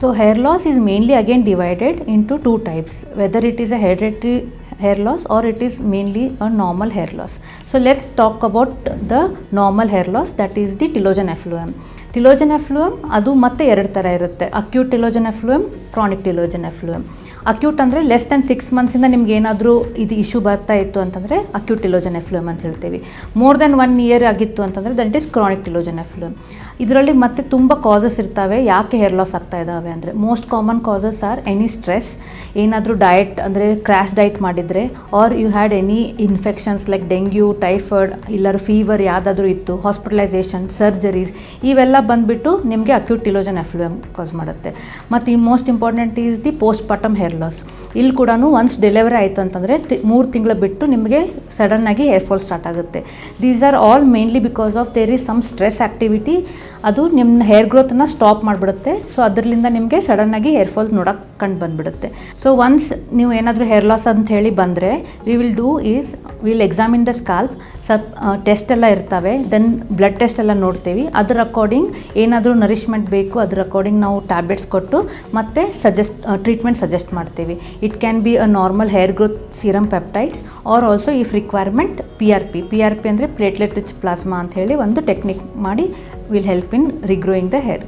So hair loss is mainly again divided into two types, whether it is a hereditary hair loss or it is mainly a normal hair loss. So let's talk about the normal hair loss, that is the telogen effluvium. Telogen effluvium ಅದು ಮತ್ತೆ ಎರಡು ಥರ ಇರುತ್ತೆ, acute ಟೆಲೋಜನ್ ಎಫ್ಲೂಯಮ್, chronic ಟೆಲೋಜನ್ ಎಫ್ಲೂಯಮ್. Acute ಅಂದರೆ less than 6 ಮಂತ್ಸಿಂದ ನಿಮ್ಗೆ ಏನಾದರೂ ಇದು issue ಬರ್ತಾ ಇತ್ತು ಅಂತಂದರೆ ಅಕ್ಯೂಟ್ ಟೆಲೋಜನ್ ಎಫ್ಲೂಯಮ್ ಅಂತ ಹೇಳ್ತೀವಿ. ಮೋರ್ ದೆನ್ 1 ಇಯರ್ ಆಗಿತ್ತು ಅಂತಂದರೆ ದಟ್ ಈಸ್ ಕ್ರಾನಿಕ್ ಟೆಲೋಜನ್ ಎಫ್ಲೂಯಮ್. ಇದರಲ್ಲಿ ಮತ್ತೆ ತುಂಬ ಕಾಸಸ್ ಇರ್ತವೆ ಯಾಕೆ ಹೇರ್ ಲಾಸ್ ಆಗ್ತಾ ಇದ್ದಾವೆ ಅಂದರೆ, most common causes are any stress, ಏನಾದರೂ ಡಯಟ್ ಅಂದರೆ ಕ್ರ್ಯಾಶ್ ಡಯಟ್ ಮಾಡಿದರೆ, are you had any infections like dengue, typhoid, ಇಲ್ಲರ ಫೀವರ್ ಯಾವುದಾದ್ರೂ ಇತ್ತು, ಹಾಸ್ಪಿಟಲೈಸೇಷನ್, ಸರ್ಜರೀಸ್, ಇವೆಲ್ಲ ಬಂದುಬಿಟ್ಟು ನಿಮಗೆ ಅಕ್ಯೂಟ್ ಟೆಲೋಜನ್ ಎಫ್ಲೂಯಮ್ ಕಾಸ್ ಮಾಡುತ್ತೆ. ಮತ್ತು ಈ most important is the post partum hair loss. ಇಲ್ಲಿ ಕೂಡ ಒನ್ಸ್ ಡೆಲಿವರಿ ಆಯಿತು ಅಂತಂದರೆ 3 ತಿಂಗಳು ಬಿಟ್ಟು ನಿಮಗೆ ಸಡನ್ನಾಗಿ ಹೇರ್ ಫಾಲ್ ಸ್ಟಾರ್ಟ್ ಆಗುತ್ತೆ. These are all mainly because of there is some stress activity, ಅದು ನಿಮ್ಮ ಹೇರ್ ಗ್ರೋತನ್ನು ಸ್ಟಾಪ್ ಮಾಡಿಬಿಡುತ್ತೆ. ಸೊ ಅದರಿಂದ ನಿಮಗೆ ಸಡನ್ನಾಗಿ ಹೇರ್ ಫಾಲ್ ನೋಡೋಕ್ಕೆ ಕಂಡು ಬಂದುಬಿಡುತ್ತೆ. ಸೊ ಒನ್ಸ್ ನೀವು ಏನಾದರೂ ಹೇರ್ ಲಾಸ್ ಅಂತ ಹೇಳಿ ಬಂದರೆ, will examine the scalp, test ಎಲ್ಲ ಇರ್ತವೆ, ದೆನ್ ಬ್ಲಡ್ ಟೆಸ್ಟ್ ಎಲ್ಲ ನೋಡ್ತೀವಿ. ಅದರ ಅಕಾರ್ಡಿಂಗ್ ಏನಾದರೂ ನರಿಶ್ಮೆಂಟ್ ಬೇಕು, ಅದರ ಅಕಾರ್ಡಿಂಗ್ ನಾವು ಟ್ಯಾಬ್ಲೆಟ್ಸ್ ಕೊಟ್ಟು ಮತ್ತೆ ಟ್ರೀಟ್ಮೆಂಟ್ ಸಜೆಸ್ಟ್ ಮಾಡ್ತೀವಿ. It can be a normal hair growth serum peptides, or also if requirement PRP ಅಂದರೆ ಪ್ಲೇಟ್ಲೆಟ್ ರಿಚ್ ಪ್ಲಾಸ್ಮಾ ಅಂತ ಹೇಳಿ ಒಂದು ಟೆಕ್ನಿಕ್ ಮಾಡಿ will help in regrowing the hair.